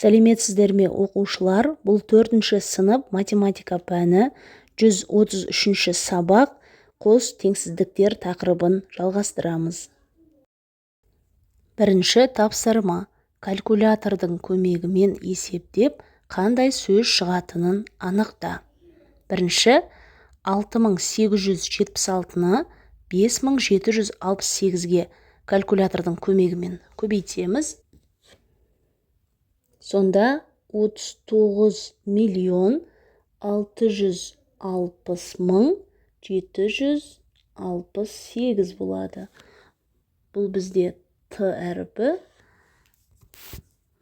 Сәлеметсіздер ме оқушылар? Бұл 4-ші сынып математика пәні 133-ші сабақ қос теңсіздіктер тақырыбын жалғастырамыз. Бірінші тапсырма. Калькулятордың көмегімен есептеп, қандай сөз шығатынын анықта. Бірінші, 6876-ны 5768-ге калькулятордың көмегімен көбейтеміз. Сонда 39.660.768 болады. Бұл бізде Т әріпі.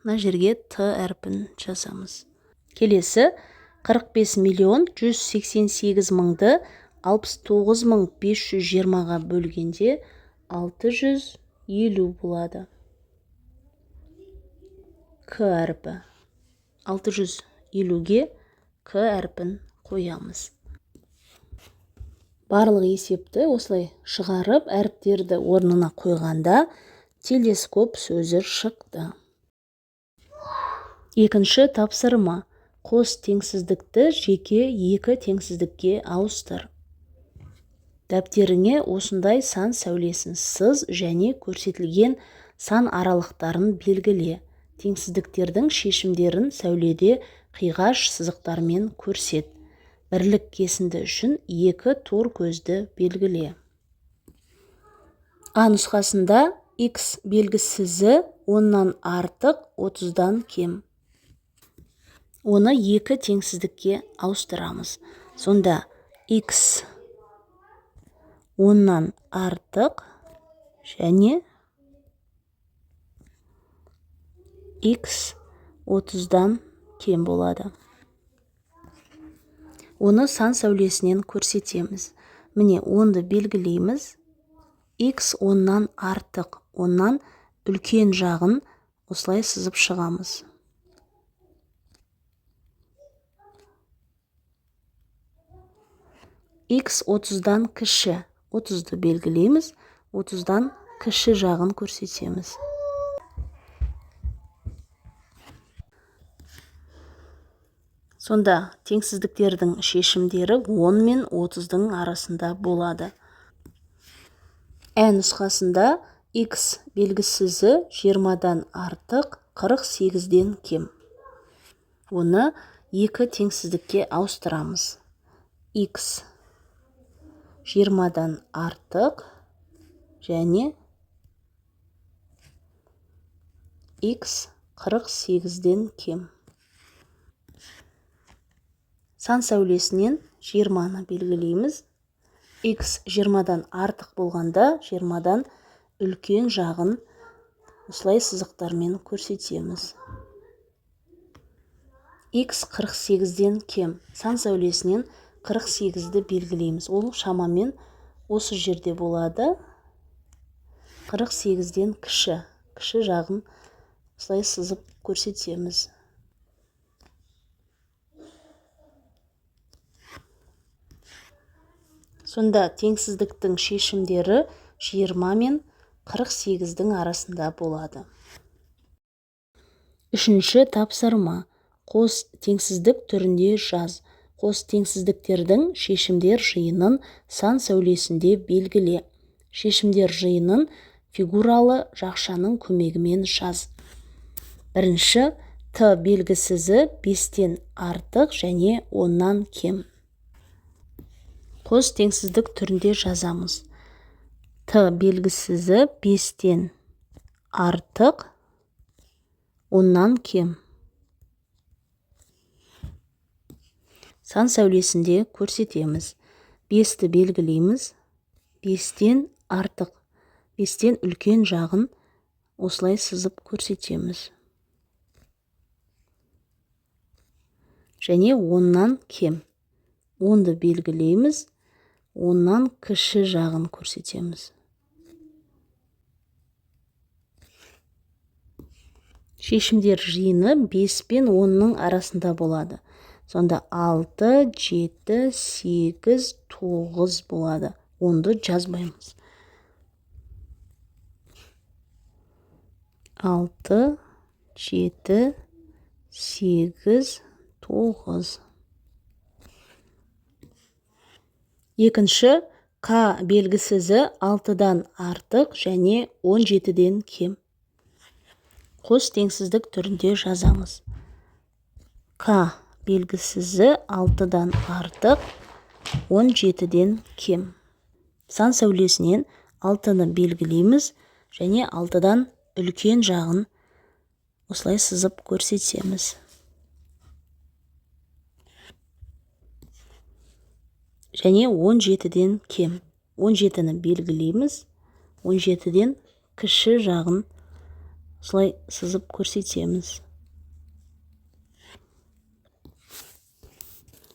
Мына жерге Т әріпін жазамыз. Келесі 45.188.000-ды 69.520-ға бөлгенде 650 болады. К әріпі. 650-ге К әріпін қоямыз. Барлық есепті осылай шығарып, әріптерді орнына қойғанда телескоп сөзі шықты. Екінші тапсырма. Қос теңсіздікті жеке екі теңсіздікке ауыстыр. Дәптеріңе осындай сан сәулесін сыз және көрсетілген сан аралықтарын белгіле. Теңсіздіктердің шешімдерін сәуледе қиғаш сызықтармен көрсет. Бірлік кесінді үшін екі тор көзді белгіле. А нұсқасында X белгісізі 10-нан артық 30-дан кем. Оны екі теңсіздікке ауыстырамыз. Сонда X 10-нан артық және X 30-дан кем болады. Оны сан сәулесінен көрсетеміз. Міне 10-ды белгілейміз. X 10-нан артық, 10-нан үлкен жағын осылай сызып шығамыз. X 30-дан кіші, 30-ды белгілейміз. 30-дан кіші жағын көрсетеміз. Сонда теңсіздіктердің шешімдері 10 мен 30-дың арасында болады. Ә нұсқасында X белгісізі 20-дан артық 48-ден кем. Оны екі теңсіздікке ауыстырамыз. X 20-дан артық және X 48-ден кем. Сан сәулесінен 20-ны белгілейміз. X 20-дан артық болғанда 20-дан үлкен жағын осылай сызықтармен көрсетеміз. X 48-ден кем. Сан сәулесінен 48-ді белгілейміз. Ол шамамен осы жерде болады. 48-ден кіші жағын осылай сызып көрсетеміз. Сонда теңсіздіктің шешімдері 20 мен 48-дің арасында болады. Үшінші тапсырма. Қос теңсіздік түрінде жаз. Қос теңсіздіктердің шешімдер жиынын сан сәулесінде белгіле. Шешімдер жиынын фигуралы жақшаның көмегімен жаз. Бірінші, Т белгісізі 5-тен артық және 10-нан кем. Қос теңсіздік түрінде жазамыз. Т белгісізі 5-тен артық 10-нан кем. Сан сәулесінде көрсетеміз. 5-ті белгілейміз. 5-тен артық, 5-тен үлкен жағын осылай сызып көрсетеміз. Және 10-нан кем. 10-ды белгілейміз. 10-нан кіші жағын көрсетеміз. Шешімдер жиыны 5 пен 10-ның арасында болады. Сонда 6, 7, 8, 9 болады. 10-ды жазбаймыз. 6, 7, 8, 9. Екінші, К белгісізі 6-дан артық және 17-ден кем. Қос теңсіздік түрінде жазамыз. К белгісізі 6-дан артық, 17-ден кем. Сан сәулесінен 6-ны белгілейміз және 6-дан үлкен жағын осылай сызып көрсетеміз. Және 17-ден кем. 17-ні белгілейміз, 17-ден кіші жағын осылай сызып көрсетеміз.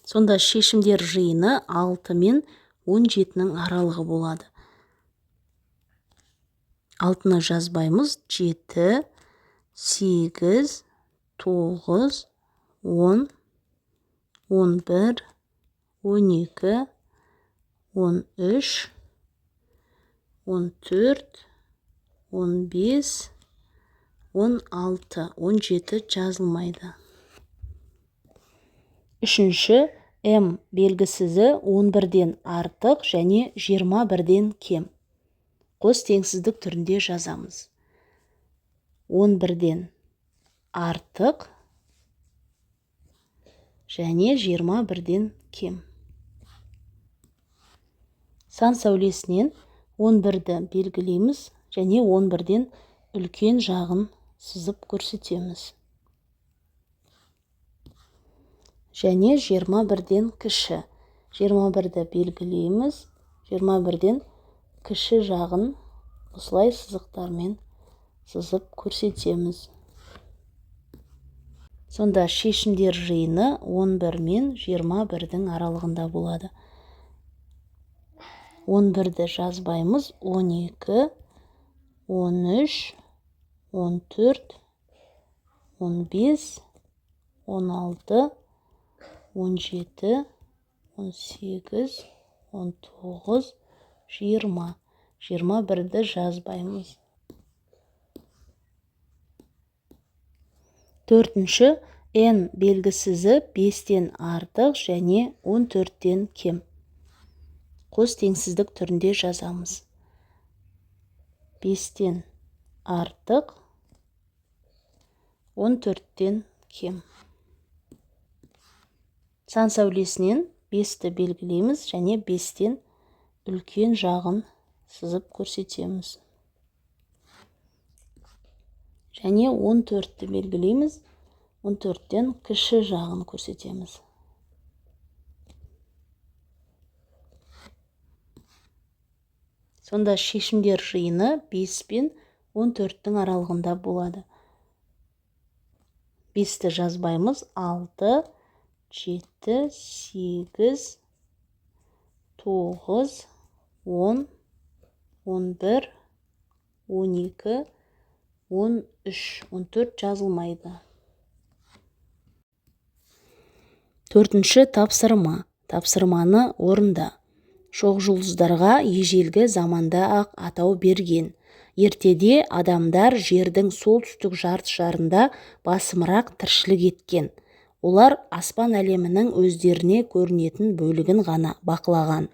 Сонда шешімдер жиыны 6 мен 17-нің аралығы болады. 6-ны жазбаймыз. 7, 8, 9, 10, 11, 12, 13, 14, 15, 16, 17 жазылмайды. Үшінші, М белгісізі 11-ден артық және 21-ден кем. Қос теңсіздік түрінде жазамыз. 11-ден артық және 21-ден кем. Сан сәулесінен 11-ді белгілейміз және 11-ден үлкен жағын сызып көрсетеміз. Және 21-ден кіші. 21-ді белгілейміз, 21-ден кіші жағын осылай сызықтармен сызып көрсетеміз. Сонда шешімдер жиыны 11 мен 21-дің аралығында болады. 11-ді жазбаймыз. 12, 13, 14, 15, 16, 17, 18, 19, 20. 21-ді жазбаймыз. Төртінші, Н белгісізі 5-тен артық және 14-тен кем. Қос теңсіздік түрінде жазамыз. 5-тен артық, 14-тен кем. Сан сәулесінен 5-ті белгілейміз және 5-тен үлкен жағын сызып көрсетеміз. Және 14-ті белгілейміз, 14-тен кіші жағын көрсетеміз. Сонда шешімдер жиыны 5 пен 14-тің аралығында болады. 5-ті жазбаймыз. 6, 7, 8, 9, 10, 11, 12, 13, 14 жазылмайды. Төртінші, тапсырма. Тапсырманы орында. Шоқ жұлдыздарға ежелгі заманда ақ атау берген. Ертеде адамдар жердің солтүстік жарты шарында басымырақ тіршілік еткен. Олар аспан әлемінің өздеріне көрінетін бөлігін ғана бақылаған.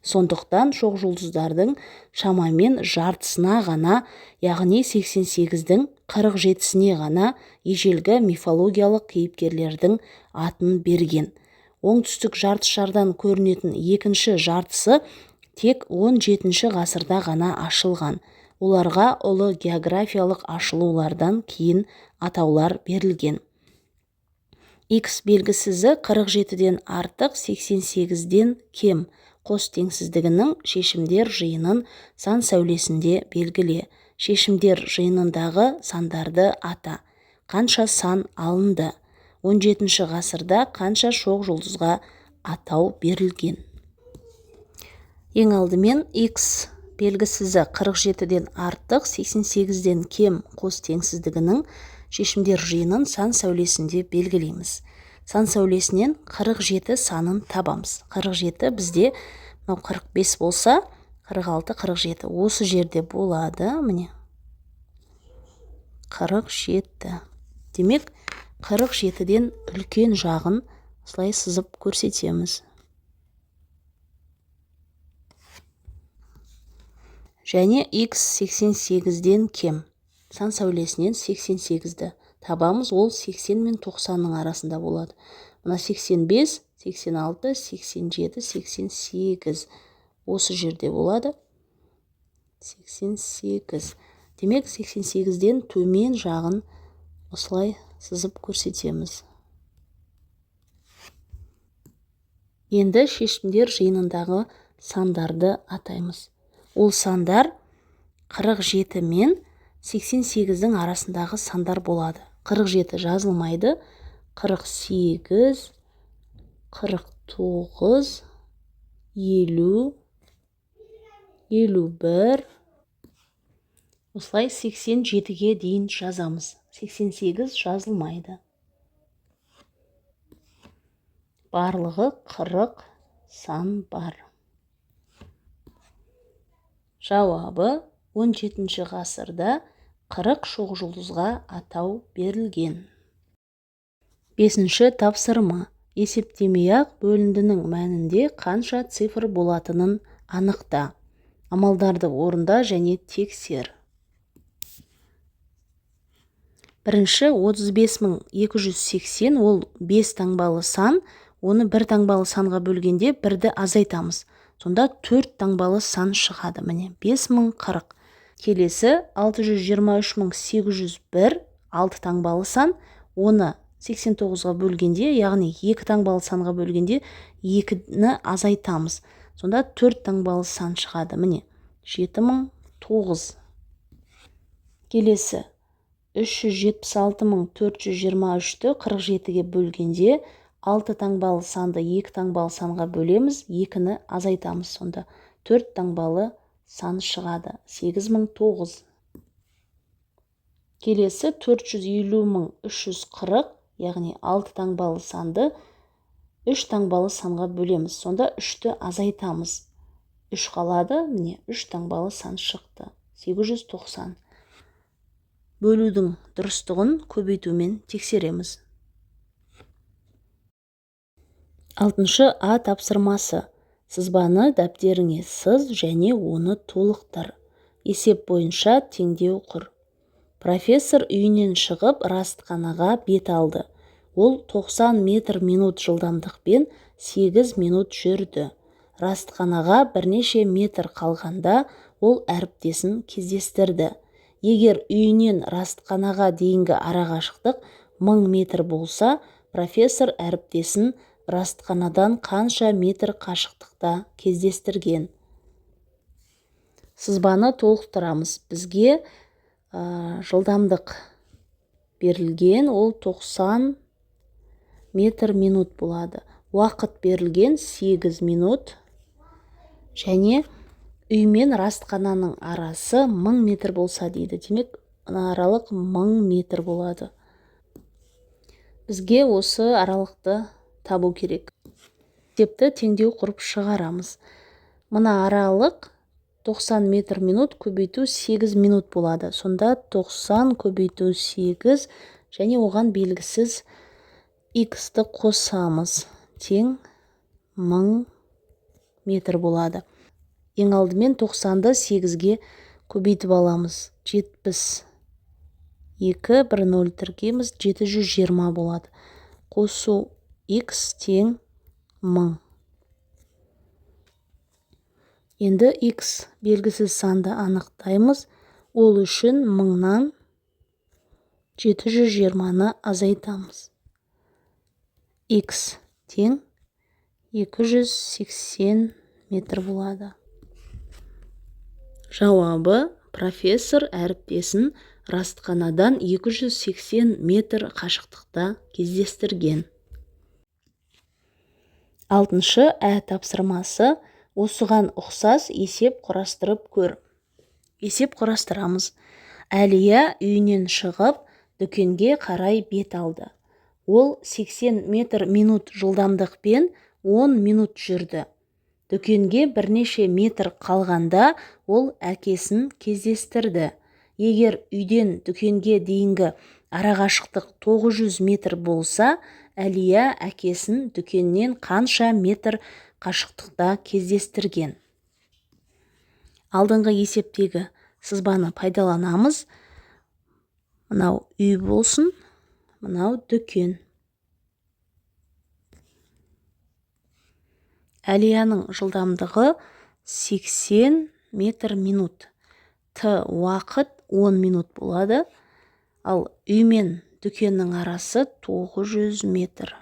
Сондықтан шоқ жұлдыздардың шамамен жартысына ғана, яғни 88-дің 47-сіне ғана ежелгі мифологиялық кейіпкерлердің атын берген. Оңтүстік жартышардан көрінетін екінші жартысы тек 17-ші ғасырда ғана ашылған. Оларға ұлы географиялық ашылулардан кейін атаулар берілген. X белгісізі 47-ден артық, 88-ден кем. Қос теңсіздігінің шешімдер жиынын сан сәулесінде белгіле. Шешімдер жиынындағы сандарды ата. Қанша сан алынды? 17-ші ғасырда қанша шоқ жұлдызға атау берілген? Ең алдымен X белгісізі 47-ден артық, 88-ден кем қос теңсіздігінің шешімдер жиынын сан сәулесінде белгілейміз. Сан сәулесінен 47 санын табамыз. 47 бізде 45 болса, 46, 47. Осы жерде болады, міне. 47. Демек, 47-ден үлкен жағын осылай сызып көрсетеміз. Және x 88-ден кем. Сан сәулесінен 88-ді табамыз, ол 80 мен 90-ның арасында болады. Мына 85, 86, 87, 88 осы жерде болады. 88. Демек 88-ден төмен жағын осылай сызып көрсетеміз. Енді шешімдер жиынындағы сандарды атаймыз. Ол сандар 47 мен 88-дің арасындағы сандар болады. 47 жазылмайды. 48, 49, 50, 51, осылай 87-ге дейін жазамыз. 88 жазылмайды. Барлығы 40 сан бар. Жауабы 17 ғасырда 40 шоқжұлдызға атау берілген. 5-ші тапсырма. Есептемей-ақ бөліндінің мәнінде қанша цифр болатынын анықта. Амалдарды орында және тексер. Бірінші 35280 ол 5 таңбалы сан. Оны бір таңбалы санға бөлгенде бірді азайтамыз. Сонда 4 таңбалы сан шығады. Міне 5040. Келесі 623801 6 таңбалы сан. Оны 89-ға бөлгенде, яғни 2 таңбалы санға бөлгенде 2-ні азайтамыз. Сонда 4 таңбалы сан шығады. Міне 7009. Келесі 376423-ті 47-ге бөлгенде 6 таңбалы санды 2 таңбалы санға бөлеміз, 2-ні азайтамыз. Сонда 4 таңбалы сан шығады. 8009. Келесі 450340, яғни 6 таңбалы санды 3 таңбалы санға бөлеміз. Сонда 3-ті азайтамыз. 3 қалады, міне 3 таңбалы сан шықты. 890. Бөлудің дұрыстығын көбейтумен тексереміз. 6-шы А тапсырмасы. Сызбаны дәптеріңе сыз және оны толықтыр. Есеп бойынша теңдеу құр. Профессор үйінен шығып растқанаға бет алды. Ол 90 метр минут жылдамдықпен 8 минут жүрді. Растқанаға бірнеше метр қалғанда ол әріптесін кездестірді. Егер үйінен растқанаға дейінгі арақашықтық 1000 метр болса, профессор әріптесін растқанадан қанша метр қашықтықта кездестірген? Сызбаны толықтырамыз. Бізге жылдамдық берілген, ол 90 метр минут болады. Уақыт берілген 8 минут және үймен растқананың арасы 1000 метр болса дейді. Демек, аралық 1000 метр болады. Бізге осы аралықты табу керек. Есепті теңдеу құрып шығарамыз. Мына аралық 90 метр минут көбейту 8 минут болады. Сонда 90 көбейту 8 және оған белгісіз x-ті қосамыз. Тең 1000 метр болады. Ең алдымен 90-ды 8-ге көбейтіп аламыз. 72, 1 0 тіркейміз, 720 болады. Қосу x тең 1000. Енді x белгісіз санды анықтаймыз. Ол үшін 1000-нан 720-ны азайтамыз. X тең 280 метр болады. Жауабы: профессор әріптесін растқанадан 280 метр қашықтықта кездестірген. 6-шы Ә тапсырмасы. Осыған ұқсас есеп құрастырып көр. Есеп құрастырамыз. Әлия үйінен шығып, дүкенге қарай бет алды. Ол 80 метр минут жылдамдықпен 10 минут жүрді. Дүкенге бірнеше метр қалғанда ол әкесін кездестірді. Егер үйден дүкенге дейінгі арақашықтық 900 метр болса, Әлия әкесін дүкеннен қанша метр қашықтықта кездестірген? Алдыңғы есептегі сызбаны пайдаланамыз. Мынау үй болсын, мынау дүкен. Әлияның жылдамдығы 80 метр минут. Уақыт 10 минут болады. Ал үй мен дүкеннің арасы 900 метр.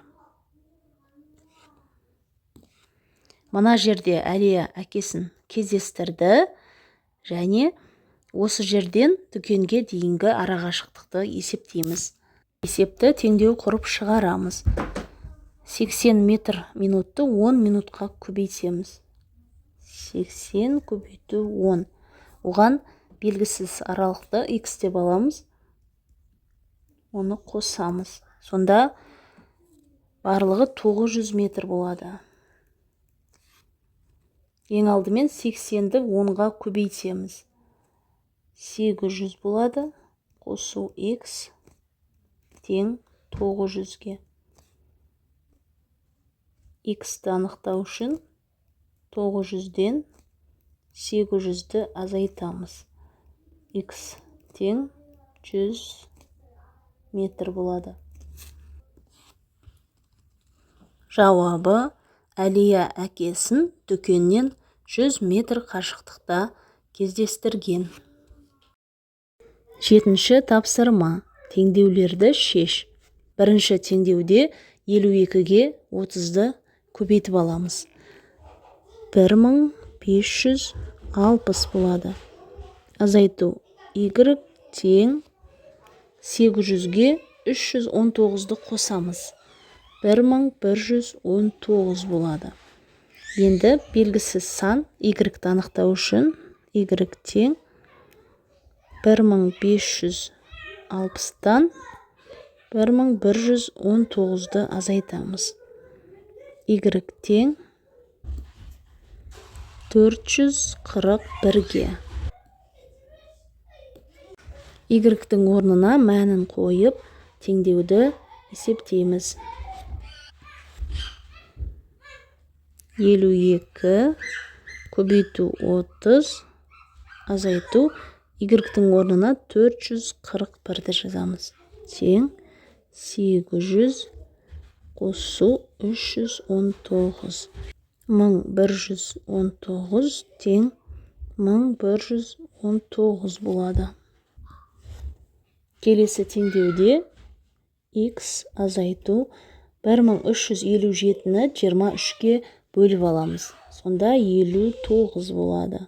Мына жерде Әлия әкесін кездестірді және осы жерден дүкенге дейінгі арақашықтықты есептейміз. Есепті теңдеу құрып шығарамыз. 80 метр минутты 10 минутқа көбейтеміз. 80 көбейту 10. Оған белгісіз аралықты x деп аламыз. Оны қосамыз. Сонда барлығы 900 метр болады. Ең алдымен 80-ді 10-ға көбейтеміз. 800 болады. Қосу x тең 900-ге. X-ті анықтау үшін 900-ден 800-ді азайтамыз. X тең 100 метр болады. Жауабы: Әлия әкесін дүкеннен 100 метр қашықтықта кездестірген. 7-ші тапсырма. Теңдеулерді шеш. Бірінші теңдеуде 52-ге 30-ды көбейтіп аламыз. 1560 болады. Азайту: y тең 800-ге 319-ды қосамыз. 1119 болады. Енді белгісіз сан y-ті анықтау үшін y тең 1560-тан 1119-ды азайтамыз. Y тең 441-ге. Y-тің орнына мәнін қойып, теңдеуді есептейміз. 52 көбейту 30 азайту. Y-тің орнына 441-ді жазамыз. Тең 800 қосу 319. 1119 тең 1119 болады. Келесі теңдеуде x азайту 1357-ні 23-ге бөліп аламыз. Сонда 59 болады.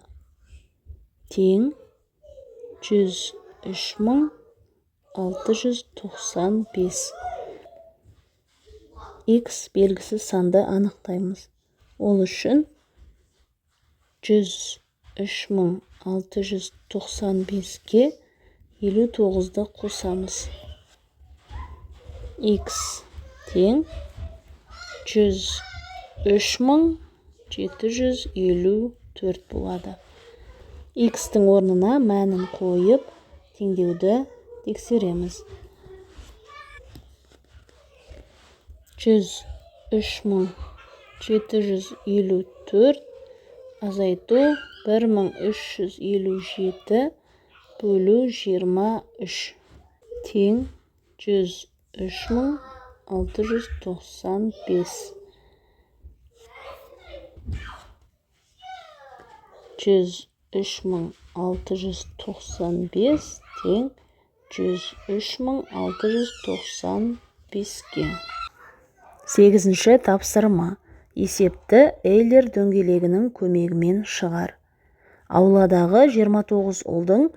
Тең 103.695. X белгісіз санды анықтаймыз. Ол үшін 103.695-ге 59-ды қосамыз. X тең 103.754 болады. X-тің орнына мәнін қойып, теңдеуді тексереміз. 103.754 азайту 1357 бөлу 23 тең 103.695. 103.695 тең 103.695-ге. 8-ші тапсырма. Есепті Эйлер дөңгелегінің көмегімен шығар. Ауладағы 29 ұлдың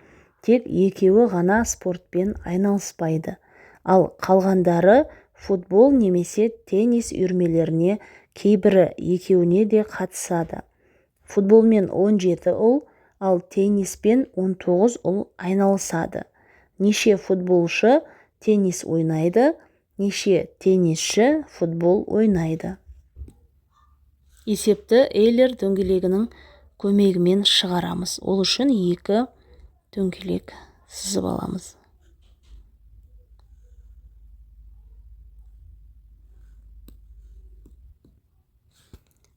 тек 2-і ғана спортпен айналыспайды. Ал қалғандары футбол немесе теннис үйірмелеріне, кейбірі 2-іне де қатысады. Футболмен 17 ұл, ал тенниспен 19 ұл айналысады. Неше футболшы теннис ойнайды, неше теннисші футбол ойнайды? Есепті Эйлер дөңгелегінің көмегімен шығарамыз. Ол үшін 2 дөңгелек сызып аламыз.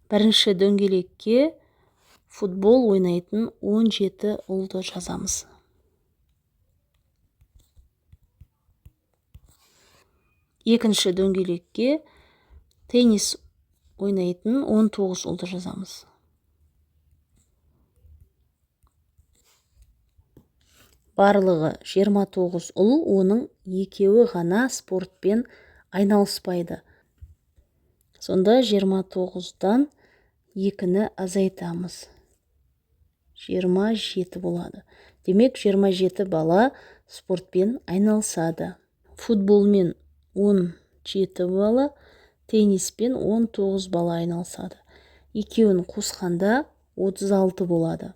Бірінші дөңгелекке футбол ойнайтын 17 ұлды жазамыз. Екінші дөңгелекке теннис ойнайтын 19 ұлды жазамыз. Барлығы 29 ұл, оның екеуі ғана спортпен айналыспайды. Сонда 29-дан 2-ні азайтамыз. 27 болады. Демек 27 бала спортпен айналысады. Футболмен 17 бала, тенниспен 19 бала айналысады. Екеуін қосқанда 36 болады.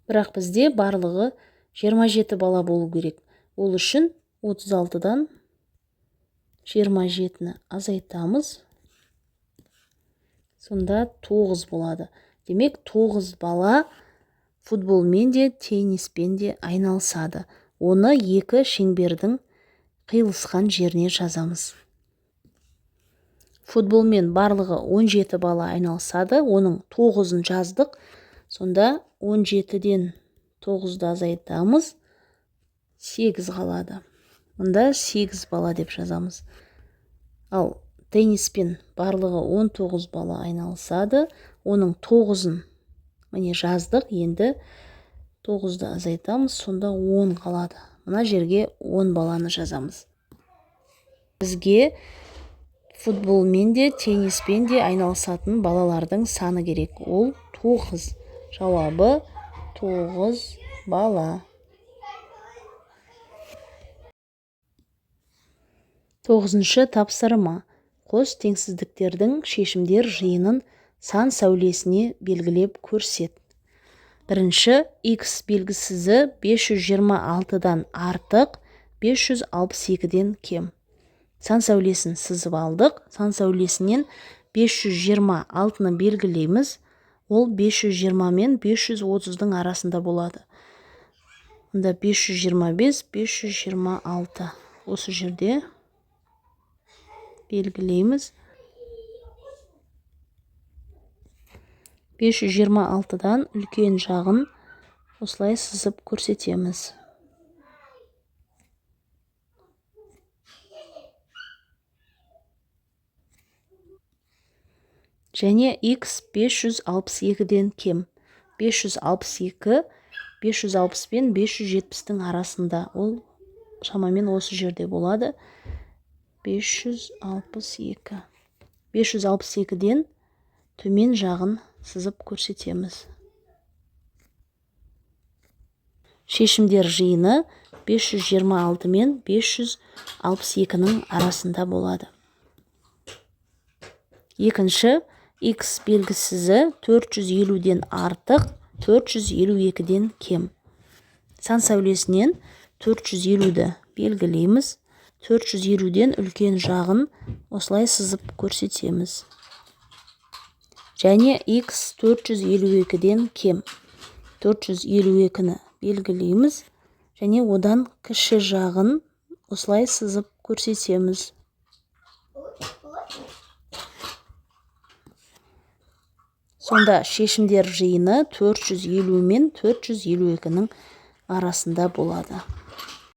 Бірақ бізде барлығы 27 бала болу керек. Ол үшін 36-дан 27-ні азайтамыз. Сонда 9 болады. Демек 9 бала футболмен де, тенниспен де айналысады. Оны екі шеңбердің қиылысқан жеріне жазамыз. Футболмен барлығы 17 бала айналысады. Оның 9-ын жаздық. Сонда 17-ден 9-ды азайтамыз. 8 қалады. Мұнда 8 бала деп жазамыз. Ал тенниспен барлығы 19 бала айналысады. Оның 9-ын міне жаздық. Енді 9-ды азайтамыз. Сонда 10 қалады. Мына жерге 10 баланы жазамыз. Бізге футболмен де, тенниспен де айналысатын балалардың саны керек. Ол 9. Жауабы 9 бала. 9-шы тапсырма. Қос теңсіздіктердің шешімдер жиынын сан сәулесіне белгілеп көрсет. Бірінші, x белгісізі 526-дан артық, 562-ден кем. Сан сәулесін сызып алдық. Сан сәулесінен 526-ны белгілейміз. Ол 520 мен 530-дың арасында болады. Мұнда 525, 526. Осы жерде белгілейміз. 526-дан үлкен жағын осылай сызып көрсетеміз. Және x 562-ден кем. 562, 560 пен 570-тің арасында. Ол шамамен осы жерде болады. 562. 562-ден төмен жағын сызып көрсетеміз. Шешімдер жиыны 526 мен 562-нің арасында болады. Екінші, x белгісізі 450-ден артық, 452-ден кем. Сан сәулесінен 450-ді белгілейміз. 450-ден үлкен жағын осылай сызып көрсетеміз. Және x 452-ден кем. 452-ні белгілейміз. Және одан кіші жағын осылай сызып көрсетеміз. Сонда шешімдер жиыны 450 мен 452-нің арасында болады.